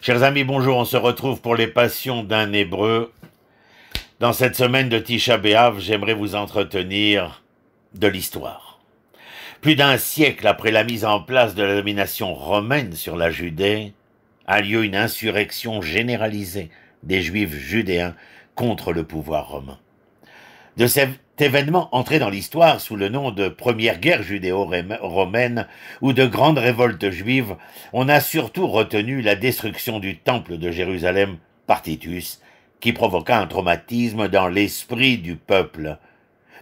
Chers amis, bonjour, on se retrouve pour les passions d'un Hébreu. Dans cette semaine de Tisha B'Av, j'aimerais vous entretenir de l'histoire. Plus d'un siècle après la mise en place de la domination romaine sur la Judée, a lieu une insurrection généralisée des Juifs judéens contre le pouvoir romain. De cet événement entré dans l'histoire sous le nom de Première Guerre judéo-romaine ou de Grande Révolte juive, on a surtout retenu la destruction du temple de Jérusalem par Titus, qui provoqua un traumatisme dans l'esprit du peuple.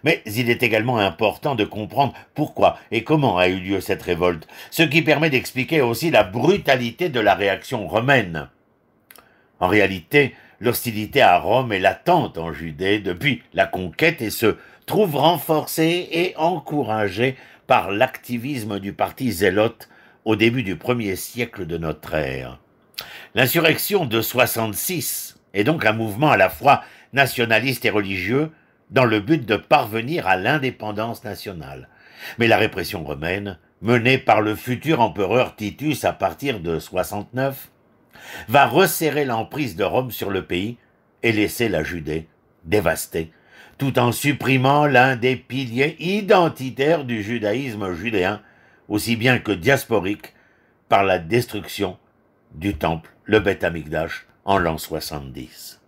Mais il est également important de comprendre pourquoi et comment a eu lieu cette révolte, ce qui permet d'expliquer aussi la brutalité de la réaction romaine. En réalité, l'hostilité à Rome est latente en Judée depuis la conquête et se trouve renforcée et encouragée par l'activisme du parti zélote au début du 1er siècle de notre ère. L'insurrection de 66 est donc un mouvement à la fois nationaliste et religieux dans le but de parvenir à l'indépendance nationale. Mais la répression romaine, menée par le futur empereur Titus à partir de 69, va resserrer l'emprise de Rome sur le pays et laisser la Judée dévastée, tout en supprimant l'un des piliers identitaires du judaïsme judéen, aussi bien que diasporique, par la destruction du temple, le Beth Amikdash, en l'an 70.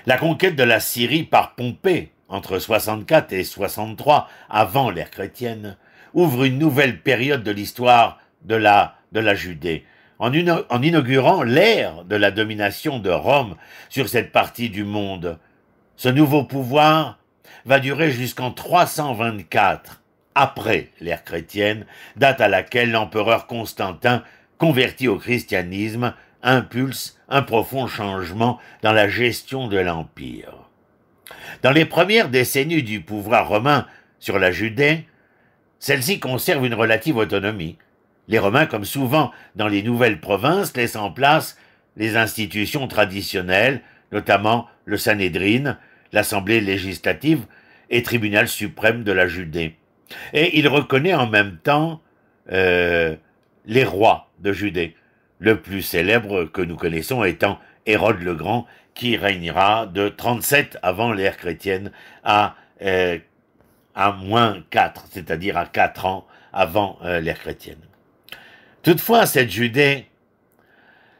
La conquête de la Syrie par Pompée, entre 64 et 63, avant l'ère chrétienne, ouvre une nouvelle période de l'histoire de la Judée, en inaugurant l'ère de la domination de Rome sur cette partie du monde. Ce nouveau pouvoir va durer jusqu'en 324, après l'ère chrétienne, date à laquelle l'empereur Constantin, converti au christianisme, impulse un profond changement dans la gestion de l'Empire. Dans les premières décennies du pouvoir romain sur la Judée, celle-ci conserve une relative autonomie. Les Romains, comme souvent dans les nouvelles provinces, laissent en place les institutions traditionnelles, notamment le Sanhédrin, l'Assemblée législative et tribunal suprême de la Judée. Et il reconnaît en même temps les rois de Judée, le plus célèbre que nous connaissons étant Hérode le Grand, qui régnera de 37 avant l'ère chrétienne à moins 4, c'est-à-dire à 4 ans avant l'ère chrétienne. Toutefois, cette Judée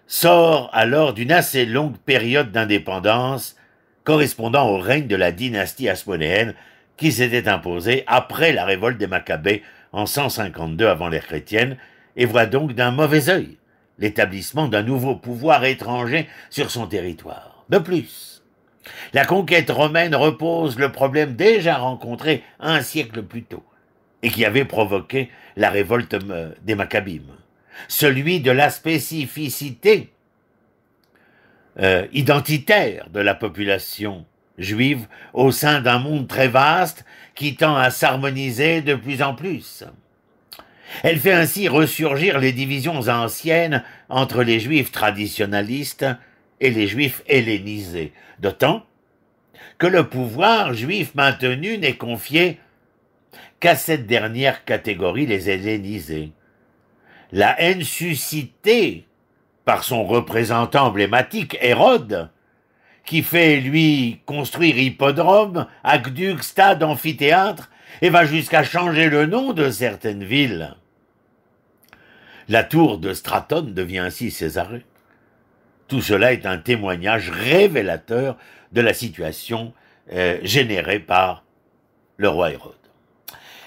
sort alors d'une assez longue période d'indépendance correspondant au règne de la dynastie hasmonéenne qui s'était imposée après la révolte des Maccabées en 152 avant l'ère chrétienne et voit donc d'un mauvais œil l'établissement d'un nouveau pouvoir étranger sur son territoire. De plus, la conquête romaine repose le problème déjà rencontré un siècle plus tôt et qui avait provoqué la révolte des Maccabim, celui de la spécificité identitaire de la population juive au sein d'un monde très vaste qui tend à s'harmoniser de plus en plus. Elle fait ainsi ressurgir les divisions anciennes entre les juifs traditionalistes et les juifs hellénisés, d'autant que le pouvoir juif maintenu n'est confié qu'à cette dernière catégorie, les hellénisés. La haine suscitée par son représentant emblématique, Hérode, qui fait, lui, construire hippodromes, aqueducs, stades, amphithéâtres, et va jusqu'à changer le nom de certaines villes. La tour de Stratone devient ainsi Césarée. Tout cela est un témoignage révélateur de la situation générée par le roi Hérode.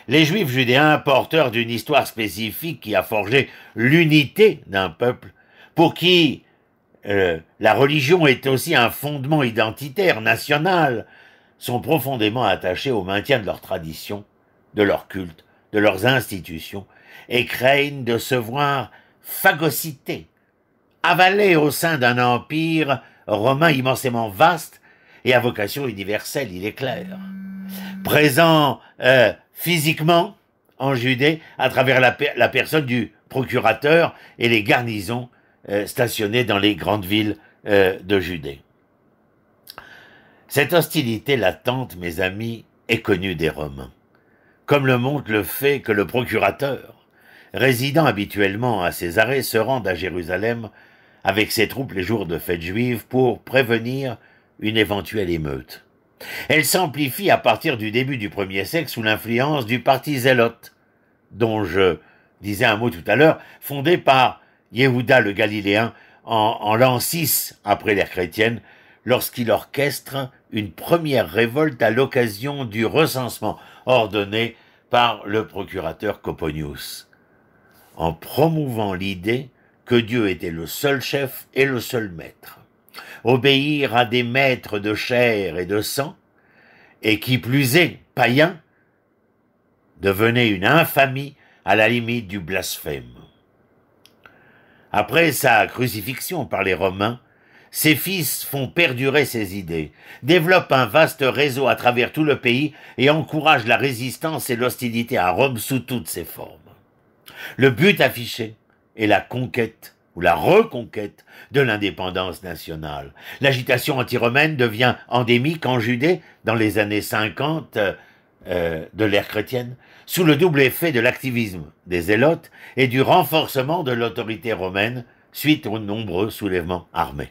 Les Juifs judéens, porteurs d'une histoire spécifique qui a forgé l'unité d'un peuple, pour qui la religion est aussi un fondement identitaire, national, sont profondément attachés au maintien de leurs traditions, de leur culte, de leurs institutions, et craignent de se voir phagocytés, avalés au sein d'un empire romain immensément vaste et à vocation universelle, il est clair. Présent physiquement en Judée à travers la personne du procurateur et les garnisons stationnées dans les grandes villes de Judée. Cette hostilité latente, mes amis, est connue des Romains, comme le montre le fait que le procurateur, résidant habituellement à Césarée, se rende à Jérusalem avec ses troupes les jours de fête juive pour prévenir une éventuelle émeute. Elle s'amplifie à partir du début du 1er siècle sous l'influence du parti zélote, dont je disais un mot tout à l'heure, fondé par Yehuda le Galiléen en l'an 6 après l'ère chrétienne, lorsqu'il orchestre une première révolte à l'occasion du recensement ordonné par le procurateur Coponius, en promouvant l'idée que Dieu était le seul chef et le seul maître. Obéir à des maîtres de chair et de sang, et qui plus est, païens, devenait une infamie à la limite du blasphème. Après sa crucifixion par les Romains, ses fils font perdurer ses idées, développent un vaste réseau à travers tout le pays et encouragent la résistance et l'hostilité à Rome sous toutes ses formes. Le but affiché est la conquête ou la reconquête de l'indépendance nationale. L'agitation anti-romaine devient endémique en Judée dans les années 50 de l'ère chrétienne, sous le double effet de l'activisme des zélotes et du renforcement de l'autorité romaine suite aux nombreux soulèvements armés.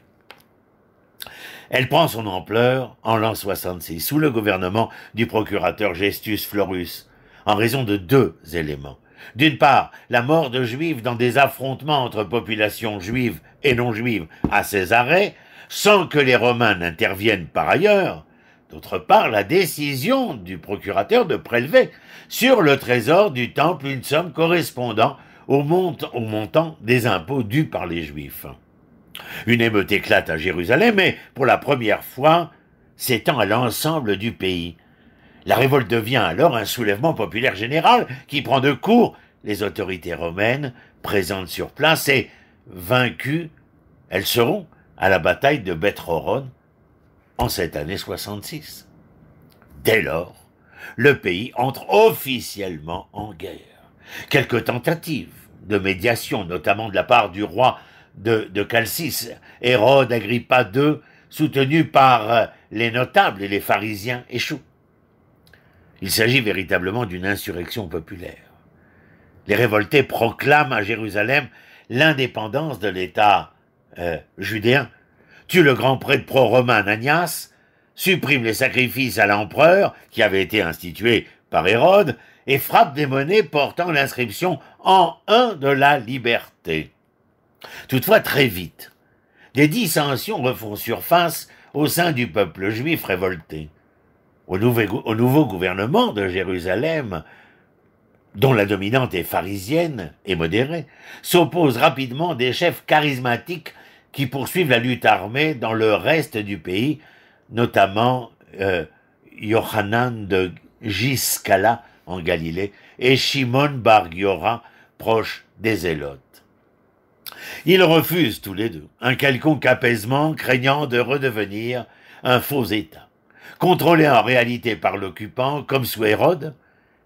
Elle prend son ampleur en l'an 66, sous le gouvernement du procurateur Gestus Florus, en raison de deux éléments. D'une part, la mort de Juifs dans des affrontements entre populations juives et non juives à Césarée, sans que les Romains n'interviennent par ailleurs. D'autre part, la décision du procurateur de prélever sur le trésor du temple une somme correspondant au montant des impôts dus par les Juifs. Une émeute éclate à Jérusalem et, pour la première fois, s'étend à l'ensemble du pays. La révolte devient alors un soulèvement populaire général qui prend de court les autorités romaines présentes sur place et, vaincues, elles seront à la bataille de Beth Horon en cette année 66. Dès lors, le pays entre officiellement en guerre. Quelques tentatives de médiation, notamment de la part du roi de Chalcis, Hérode Agrippa II, soutenu par les notables et les pharisiens, échouent. Il s'agit véritablement d'une insurrection populaire. Les révoltés proclament à Jérusalem l'indépendance de l'État judéen, tuent le grand prêtre pro-romain Ananias, suppriment les sacrifices à l'empereur qui avait été institué par Hérode et frappent des monnaies portant l'inscription en un de la liberté. Toutefois, très vite, des dissensions refont surface au sein du peuple juif révolté. Au nouveau gouvernement de Jérusalem, dont la dominante est pharisienne et modérée, s'opposent rapidement des chefs charismatiques qui poursuivent la lutte armée dans le reste du pays, notamment Yochanan de Giscala en Galilée et Shimon bar Giora, proche des Zélotes. Ils refusent tous les deux un quelconque apaisement, craignant de redevenir un faux État, contrôlé en réalité par l'occupant comme sous Hérode,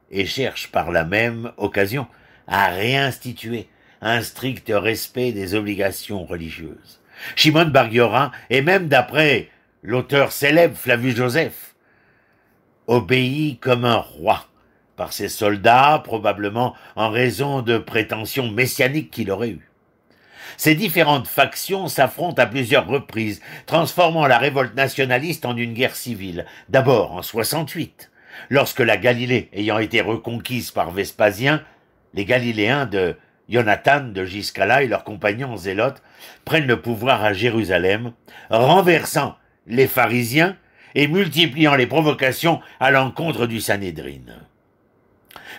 et cherchent par la même occasion à réinstituer un strict respect des obligations religieuses. Shimon bar Giora, et même d'après l'auteur célèbre Flavius Joseph, obéit comme un roi par ses soldats, probablement en raison de prétentions messianiques qu'il aurait eues. Ces différentes factions s'affrontent à plusieurs reprises, transformant la révolte nationaliste en une guerre civile. D'abord en 68, lorsque la Galilée ayant été reconquise par Vespasien, les Galiléens de Jonathan de Giscala et leurs compagnons zélotes prennent le pouvoir à Jérusalem, renversant les pharisiens et multipliant les provocations à l'encontre du Sanhédrin.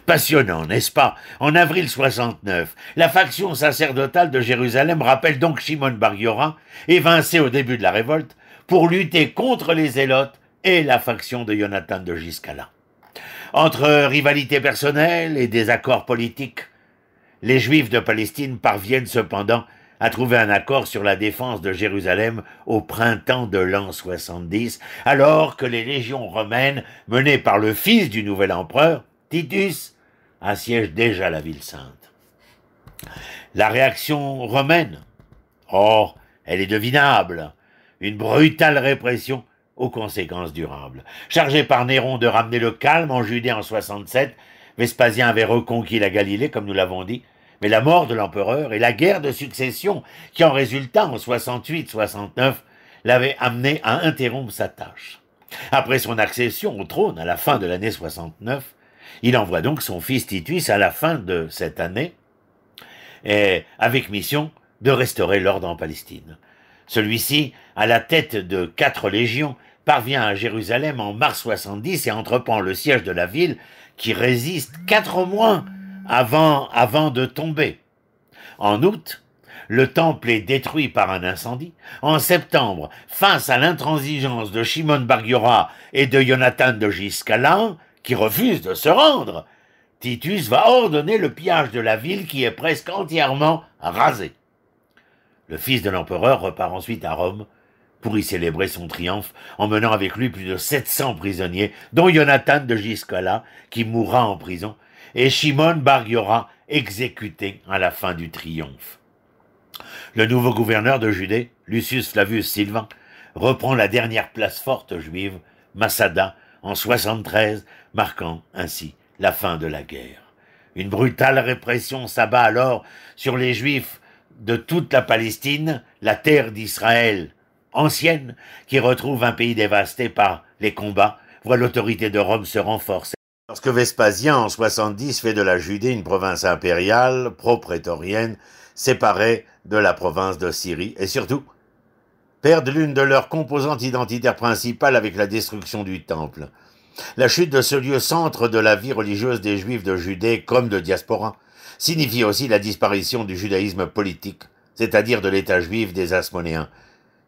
Passionnant, n'est-ce pas? En avril 69, la faction sacerdotale de Jérusalem rappelle donc Shimon bar Giora, évincé au début de la révolte, pour lutter contre les Zélotes et la faction de Jonathan de Giscala. Entre rivalité personnelle et désaccords politiques, les Juifs de Palestine parviennent cependant à trouver un accord sur la défense de Jérusalem au printemps de l'an 70, alors que les légions romaines, menées par le fils du nouvel empereur, Titus, assiègent déjà la ville sainte. La réaction romaine, elle est devinable, une brutale répression aux conséquences durables. Chargé par Néron de ramener le calme en Judée en 67, Vespasien avait reconquis la Galilée, comme nous l'avons dit, Mais la mort de l'empereur et la guerre de succession qui en résulta en 68-69 l'avaient amené à interrompre sa tâche. Après son accession au trône à la fin de l'année 69, il envoie donc son fils Titus à la fin de cette année, et avec mission de restaurer l'ordre en Palestine. Celui-ci, à la tête de 4 légions, parvient à Jérusalem en mars 70 et entreprend le siège de la ville qui résiste 4 mois avant de tomber. En août, le temple est détruit par un incendie. En septembre, face à l'intransigeance de Shimon Bar Yochai et de Jonathan de Giscala, qui refusent de se rendre, Titus va ordonner le pillage de la ville qui est presque entièrement rasée. Le fils de l'empereur repart ensuite à Rome pour y célébrer son triomphe, emmenant avec lui plus de 700 prisonniers, dont Jonathan de Giscala, qui mourra en prison, et Shimon Bar Yochai, exécuté à la fin du triomphe. Le nouveau gouverneur de Judée, Lucius Flavius Silva, reprend la dernière place forte juive, Masada, en 73, marquant ainsi la fin de la guerre. Une brutale répression s'abat alors sur les Juifs de toute la Palestine, la terre d'Israël ancienne, qui retrouve un pays dévasté par les combats, voit l'autorité de Rome se renforcer. Lorsque Vespasien, en 70, fait de la Judée une province impériale, pro-prétorienne, séparée de la province de Syrie, et surtout, perdent l'une de leurs composantes identitaires principales avec la destruction du Temple. La chute de ce lieu centre de la vie religieuse des Juifs de Judée comme de diaspora signifie aussi la disparition du judaïsme politique, c'est-à-dire de l'État juif des Hasmonéens.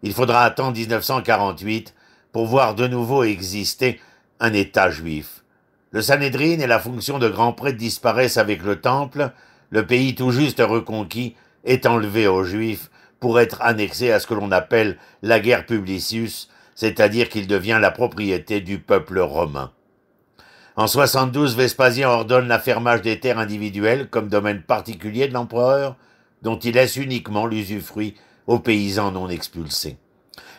Il faudra attendre 1948 pour voir de nouveau exister un État juif. Le Sanhédrin et la fonction de grand prêtre disparaissent avec le Temple, le pays tout juste reconquis est enlevé aux Juifs pour être annexé à ce que l'on appelle la guerre publicius, c'est-à-dire qu'il devient la propriété du peuple romain. En 72, Vespasien ordonne l'affermage des terres individuelles comme domaine particulier de l'empereur, dont il laisse uniquement l'usufruit aux paysans non expulsés.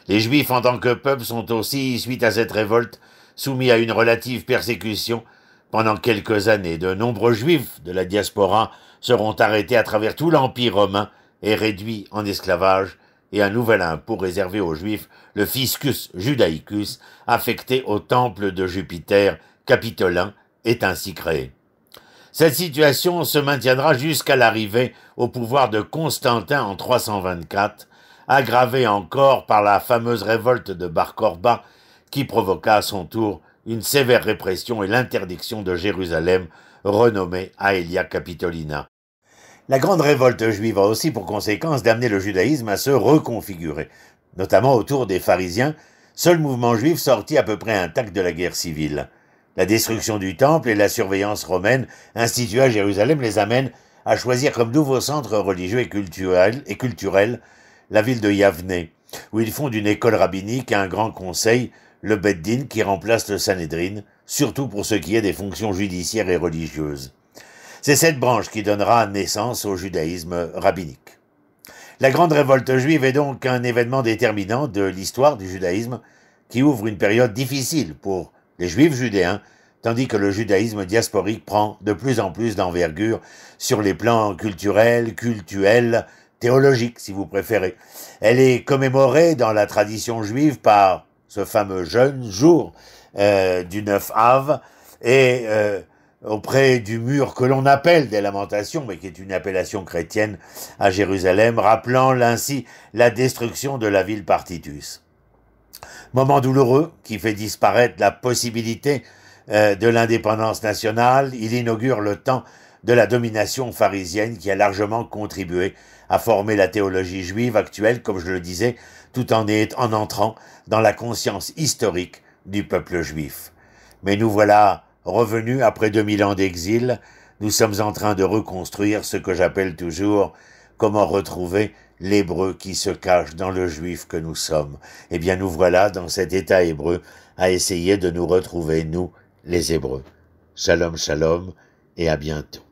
Les Juifs en tant que peuple sont aussi, suite à cette révolte, soumis à une relative persécution pendant quelques années. De nombreux Juifs de la diaspora seront arrêtés à travers tout l'Empire romain et réduits en esclavage, et un nouvel impôt réservé aux Juifs, le fiscus judaicus, affecté au temple de Jupiter capitolin, est ainsi créé. Cette situation se maintiendra jusqu'à l'arrivée au pouvoir de Constantin en 324, aggravée encore par la fameuse révolte de Bar Korba, qui provoqua à son tour une sévère répression et l'interdiction de Jérusalem, renommée Aelia Capitolina. La grande révolte juive a aussi pour conséquence d'amener le judaïsme à se reconfigurer, notamment autour des pharisiens, seul mouvement juif sorti à peu près intact de la guerre civile. La destruction du temple et la surveillance romaine instituée à Jérusalem les amènent à choisir comme nouveau centre religieux et culturel la ville de Yavne, où ils fondent une école rabbinique et un grand conseil, le Beth Din, qui remplace le Sanhédrin, surtout pour ce qui est des fonctions judiciaires et religieuses. C'est cette branche qui donnera naissance au judaïsme rabbinique. La grande révolte juive est donc un événement déterminant de l'histoire du judaïsme qui ouvre une période difficile pour les juifs judéens, tandis que le judaïsme diasporique prend de plus en plus d'envergure sur les plans culturels, cultuels, théologiques si vous préférez. Elle est commémorée dans la tradition juive par ce fameux jeûne jour du 9 Av et auprès du mur que l'on appelle des Lamentations, mais qui est une appellation chrétienne à Jérusalem, rappelant ainsi la destruction de la ville par Titus. Moment douloureux qui fait disparaître la possibilité de l'indépendance nationale, il inaugure le temps de la domination pharisienne qui a largement contribué à former la théologie juive actuelle, comme je le disais, tout en entrant dans la conscience historique du peuple juif. Mais nous voilà revenus après 2000 ans d'exil, nous sommes en train de reconstruire ce que j'appelle toujours comment retrouver l'hébreu qui se cache dans le juif que nous sommes. Eh bien nous voilà dans cet état hébreu à essayer de nous retrouver, nous, les Hébreux. Shalom, shalom, et à bientôt.